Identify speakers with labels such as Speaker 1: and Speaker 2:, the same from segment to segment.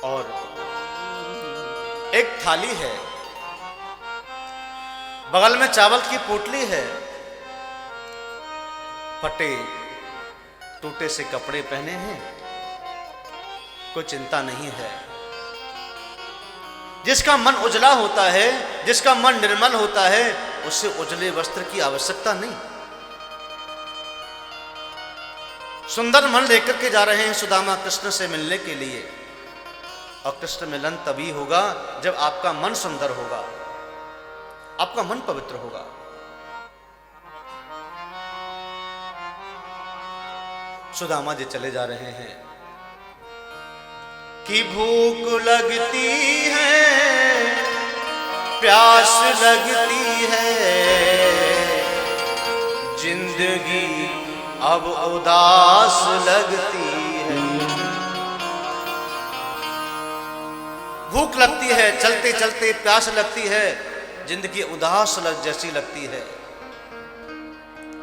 Speaker 1: और एक थाली है, बगल में चावल की पोटली है, फटे टूटे से कपड़े पहने हैं, कोई चिंता नहीं है। जिसका मन उजला होता है, जिसका मन निर्मल होता है, उससे उजले वस्त्र की आवश्यकता नहीं। सुंदर मन लेकर के जा रहे हैं सुदामा कृष्ण से मिलने के लिए, और कृष्ण मिलन तभी होगा जब आपका मन सुंदर होगा, आपका मन पवित्र होगा। सुदामा जी चले जा रहे हैं कि भूख लगती है, प्यास लगती है, जिंदगी अब उदास लगती है। भूख लगती है, चलते चलते प्यास लगती है, जिंदगी उदास जैसी लगती है।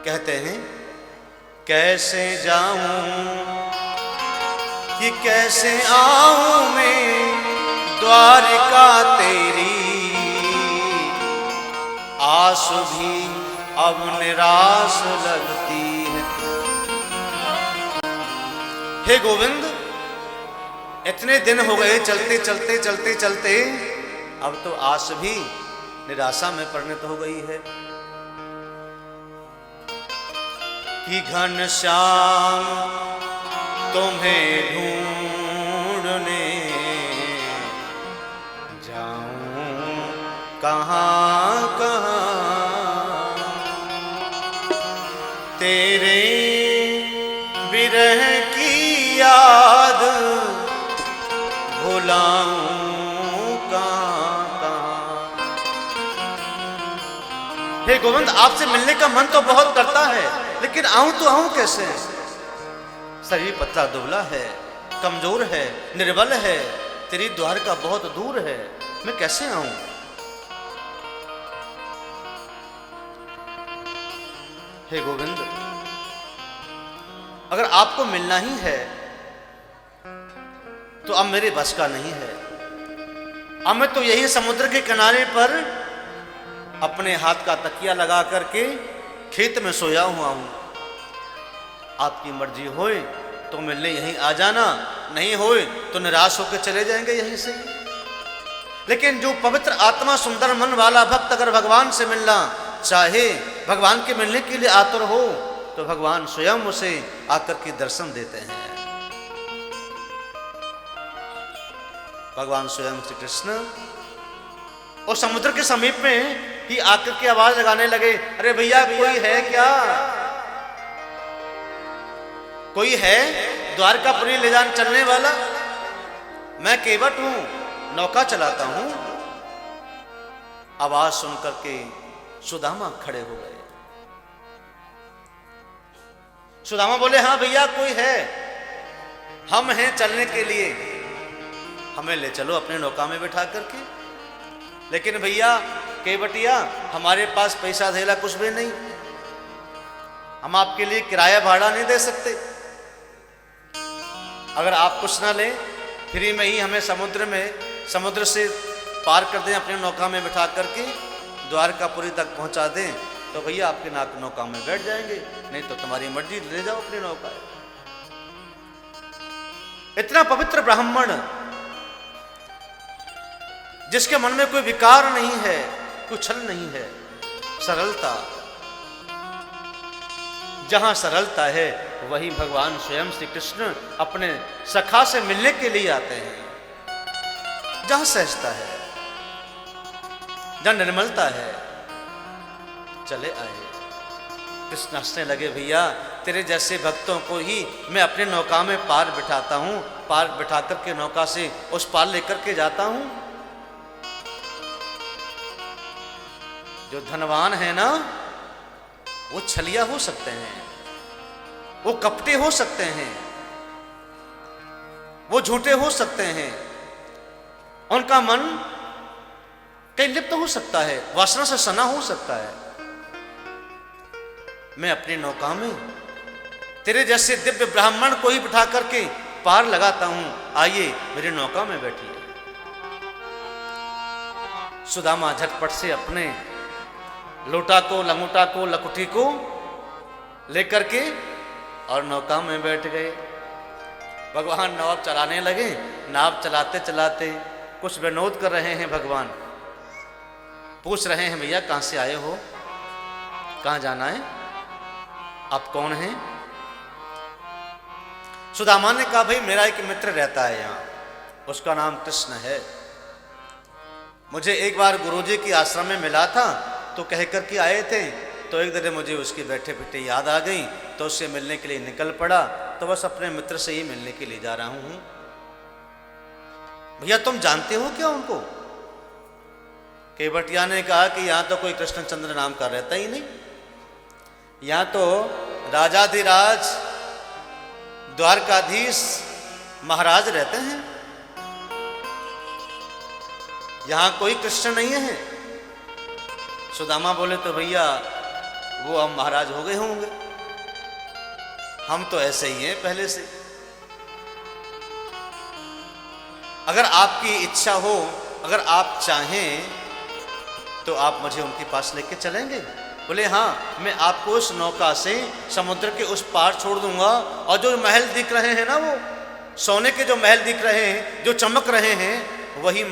Speaker 1: कहते हैं कैसे जाऊं कि कैसे आऊं मैं द्वारिका तेरी, आस भी अब निराश लगती है। हे गोविंद, इतने दिन हो गए चलते चलते चलते चलते, अब तो आस भी निराशा में परिणत हो गई है। कि घनश्याम तुम्हें ढूंढने जाऊं कहां कहां, तेरे विरह की याद भुलाऊं कहां कहां। हे गोविंद, आपसे मिलने का मन तो बहुत करता है, लेकिन आऊं तो आऊं कैसे? शरीर पतला दुबला है, कमजोर है, निर्बल है, तेरी द्वारका बहुत दूर है, मैं कैसे आऊं? हे गोविंद, अगर आपको मिलना ही है तो अब मेरे बस का नहीं है। अब मैं तो यही समुद्र के किनारे पर अपने हाथ का तकिया लगा करके खेत में सोया हुआ हूं। आपकी मर्जी होए तो मिलने यहीं आ जाना, नहीं होए तो निराश होकर चले जाएंगे यहीं से। लेकिन जो पवित्र आत्मा सुंदर मन वाला भक्त अगर भगवान से मिलना चाहे, भगवान के मिलने के लिए आतुर हो, तो भगवान स्वयं उसे आकर के दर्शन देते हैं। भगवान स्वयं श्री कृष्ण और समुद्र के समीप में ही आकर के आवाज लगाने लगे, अरे भैया कोई है क्या? कोई है द्वारकापुरी ले जान चलने वाला? मैं केवट हूं, नौका चलाता हूं। आवाज सुनकर के सुदामा खड़े हो गए। सुदामा बोले, हाँ भैया कोई है, हम हैं चलने के लिए, हमें ले चलो अपने नौका में बिठा करके। लेकिन भैया केवटिया, हमारे पास पैसा धेला कुछ भी नहीं, हम आपके लिए किराया भाड़ा नहीं दे सकते। अगर आप कुछ ना लें, फ्री में ही हमें समुद्र से पार कर दें, अपने नौका में बिठा करके द्वारकापुरी तक पहुंचा दें, तो भैया आपके नौका में बैठ जाएंगे, नहीं तो तुम्हारी मर्जी, ले जाओ अपनी नौका। इतना पवित्र ब्राह्मण जिसके मन में कोई विकार नहीं है, कोई छल नहीं है, सरलता। जहां सरलता है वही भगवान स्वयं श्री कृष्ण अपने सखा से मिलने के लिए आते हैं। जहां सहजता है, जहां निर्मलता है, चले आए। कृष्ण हंसने लगे, भैया तेरे जैसे भक्तों को ही मैं अपने नौका में पार बिठाता हूं, पार बिठा करके नौका से उस पार लेकर के जाता हूं। जो धनवान है ना, वो छलिया हो सकते हैं, वो कपटी हो सकते हैं, वो झूठे हो सकते हैं, उनका मन कहीं लिप्त हो सकता है, वासना से सना हो सकता है। मैं अपनी नौका में तेरे जैसे दिव्य ब्राह्मण को ही बिठा करके पार लगाता हूं, आइए मेरी नौका में बैठिए। सुदामा झटपट से अपने लोटा को, लंगोटा को, लकुटी को लेकर के और नौका में बैठ गए। भगवान नाव चलाने लगे। नाव चलाते चलाते कुछ विनोद कर रहे हैं भगवान। पूछ रहे हैं, भैया कहाँ से आए हो, कहाँ जाना है, आप कौन हैं? सुदामा ने कहा, भाई मेरा एक मित्र रहता है यहाँ, उसका नाम कृष्ण है। मुझे एक बार गुरुजी की आश्रम में मिला था तो कह कर के आए थे, तो एक दिन मुझे उसकी बैठे बैठे याद आ गई तो उससे मिलने के लिए निकल पड़ा। तो बस अपने मित्र से ही मिलने के लिए जा रहा हूं। भैया तुम जानते हो क्या उनको? केवटिया ने कहा कि यहाँ तो कोई कृष्णचंद्र नाम का रहता ही नहीं, यहाँ तो राजाधिराज द्वारकाधीश महाराज रहते हैं, यहाँ कोई कृष्ण नहीं है। सुदामा बोले, तो भैया वो अब महाराज हो गए होंगे, हम तो ऐसे ही हैं पहले से। अगर आपकी इच्छा हो, अगर आप चाहें तो आप मुझे उनके पास लेके चलेंगे? बोले हाँ, मैं आपको उस नौका से समुद्र के उस पार छोड़ दूंगा, और जो महल दिख रहे हैं ना, वो सोने के जो महल दिख रहे हैं, जो चमक रहे हैं, वही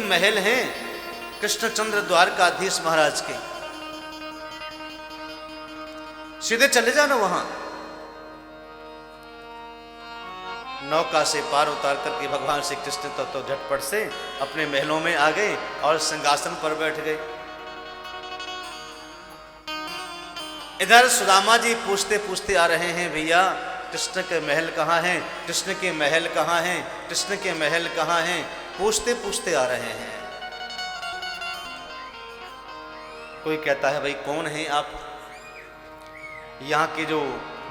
Speaker 1: महल हैं कृष्णचंद्र द्वारकाधीश महाराज के। सीधे चले जाना वहां। नौका से पार उतार करके भगवान श्री कृष्ण तो झटपट से अपने महलों में आ गए और सिंहासन पर बैठ गए। इधर सुदामा जी पूछते पूछते आ रहे हैं, भैया कृष्ण के महल कहाँ हैं, कृष्ण के महल कहाँ हैं, कृष्ण के महल कहाँ हैं, पूछते पूछते आ रहे हैं। कोई कहता है, भाई कौन हैं आप? यहाँ के जो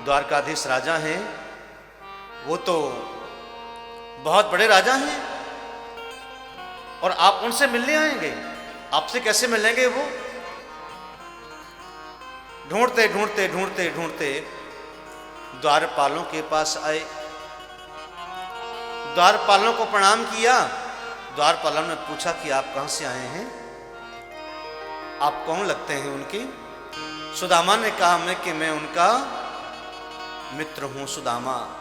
Speaker 1: द्वारकाधीश राजा हैं वो तो बहुत बड़े राजा हैं, और आप उनसे मिलने आएंगे? आपसे कैसे मिलेंगे? वो ढूंढते ढूंढते ढूंढते ढूंढते द्वारपालों के पास आए। द्वारपालों को प्रणाम किया। द्वारपालों ने पूछा कि आप कहां से आए हैं, आप कौन लगते हैं उनकी? सुदामा ने कहा कि मैं उनका मित्र हूं, सुदामा।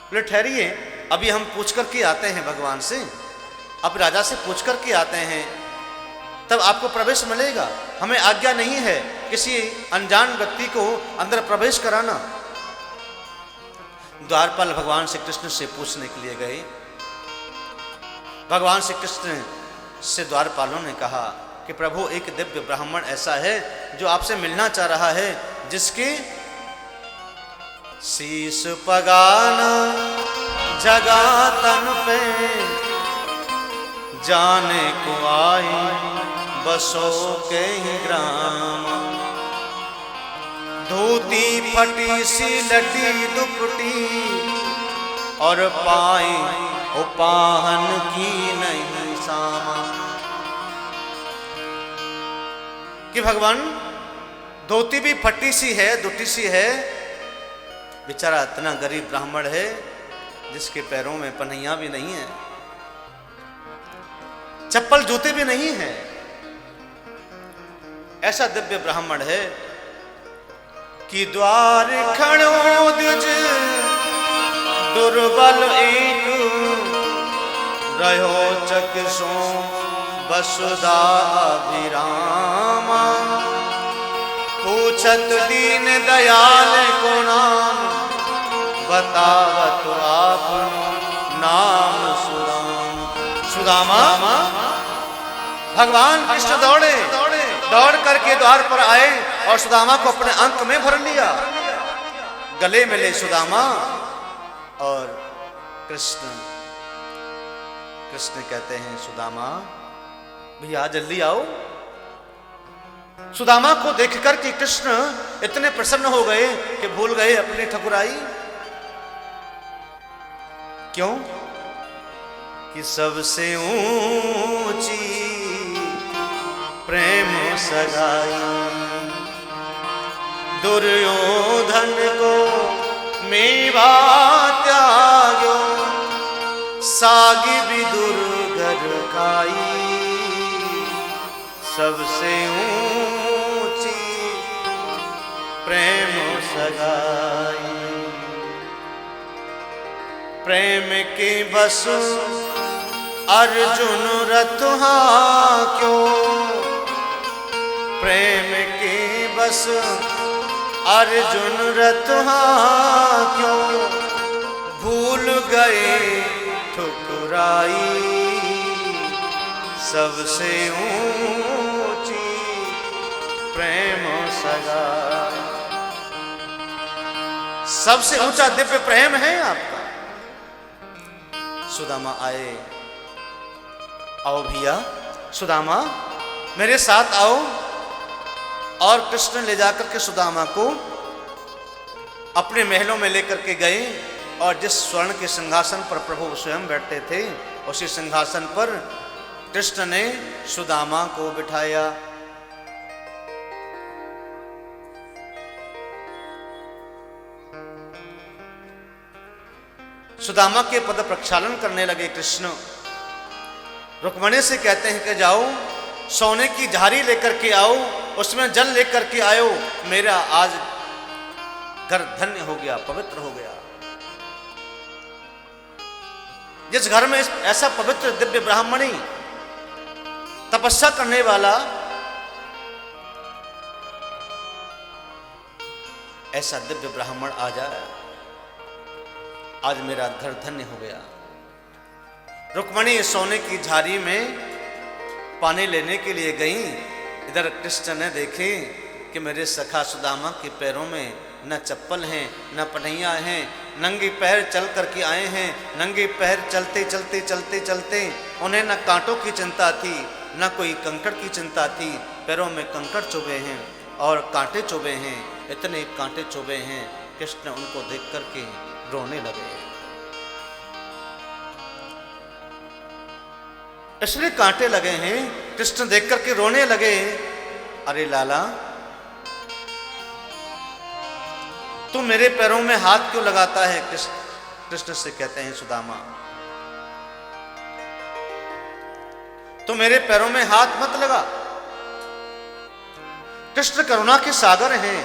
Speaker 1: बोले ठहरिए, अभी हम पूछ करके आते हैं भगवान से, अब राजा से पूछ करके आते हैं, तब आपको प्रवेश मिलेगा। हमें आज्ञा नहीं है किसी अनजान व्यक्ति को अंदर प्रवेश कराना। द्वारपाल भगवान श्री कृष्ण से पूछने के लिए गए। भगवान श्री कृष्ण से द्वारपालों ने कहा कि प्रभु, एक दिव्य ब्राह्मण ऐसा है जो आपसे मिलना चाह रहा है, जिसके शीश पगाना जगा तन पे, जाने को आई बसो के ही ग्राम। धोती फटी सी लटी दुपटी, और पाई उपाहन की नहीं सामा। कि भगवान धोती भी फटी सी है, दुटी सी है, बेचारा इतना गरीब ब्राह्मण है जिसके पैरों में पन्हियां भी नहीं है, चप्पल जूते भी नहीं है। ऐसा दिव्य ब्राह्मण है कि द्वार खड़ो द्विज दुर्बल एक, रहो चकिसो वसुधा विरामा। पूछत दीन दयाल को नाम, बतावत आप नाम सुदाम। सुदामा भगवान कृष्ण दौड़ करके द्वार पर आए और सुदामा को अपने अंक में भर लिया। गले मिले सुदामा और कृष्ण कहते हैं, सुदामा भैया जल्दी आओ। सुदामा को देखकर कि कृष्ण इतने प्रसन्न हो गए कि भूल गए अपनी ठकुराई। क्यों? कि सबसे ऊंची प्रेम सगाई, दुर्योधन को मेवा त्याग्यो, सागी विदुर घर खाई, सबसे ऊंची प्रेम सगाई। प्रेम की बस अर्जुन रतुहा क्यों, प्रेम की बस अर्जुन रतुहा क्यों, भूल गए ठुकराई, सबसे ऊंची प्रेम सगाई। सबसे ऊंचा दिव्य प्रेम है आपका। सुदामा आए, आओ भैया सुदामा मेरे साथ आओ। और कृष्ण ले जाकर के सुदामा को अपने महलों में लेकर के गए और जिस स्वर्ण के सिंहासन पर प्रभु स्वयं बैठते थे उसी सिंहासन पर कृष्ण ने सुदामा को बिठाया। सुदामा के पद प्रक्षालन करने लगे कृष्ण। रुक्मिणी से कहते हैं कि जाओ सोने की झारी लेकर के आओ, उसमें जल लेकर के आयो, मेरा आज घर धन्य हो गया, पवित्र हो गया। जिस घर में ऐसा पवित्र दिव्य ब्राह्मणी तपस्या करने वाला, ऐसा दिव्य ब्राह्मण आ जाए, आज मेरा घर धन्य हो गया। रुक्मिणी सोने की झारी में पानी लेने के लिए गई। इधर कृष्ण ने देखे कि मेरे सखा सुदामा के पैरों में न चप्पल हैं न पनैया हैं, नंगे पैर चल करके आए हैं। नंगे पैर चलते चलते चलते चलते उन्हें न कांटों की चिंता थी न कोई कंकड़ की चिंता थी। पैरों में कंकड़ चुभे हैं और कांटे चुभे हैं, इतने कांटे चुभे हैं। कृष्ण उनको देख करके रोने लगे। इसलिए कांटे लगे हैं, कृष्ण देख करके रोने लगे। अरे लाला, तू मेरे पैरों में हाथ क्यों लगाता है? कृष्ण से कहते हैं सुदामा, तू मेरे पैरों में हाथ मत लगा। कृष्ण करुणा के सागर हैं।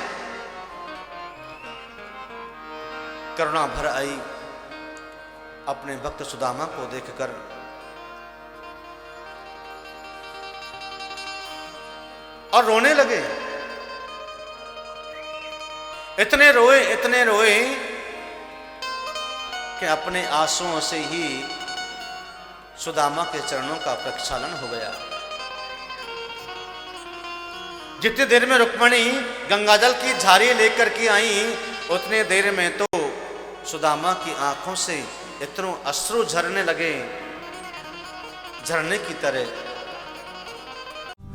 Speaker 1: करुणा भर आई अपने भक्त सुदामा को देखकर। और रोने लगे। इतने रोए कि अपने आंसुओं से ही सुदामा के चरणों का प्रक्षालन हो गया। जितनी देर में रुक्मिणी गंगाजल की झारी लेकर के आई, उतने देर में तो सुदामा की आंखों से इतने अश्रु झरने लगे, झरने की तरह।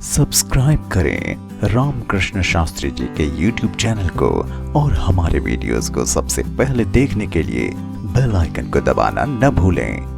Speaker 2: सब्सक्राइब करें रामकृष्ण शास्त्री जी के YouTube चैनल को और हमारे वीडियोस को सबसे पहले देखने के लिए बेल आइकन को दबाना न भूलें।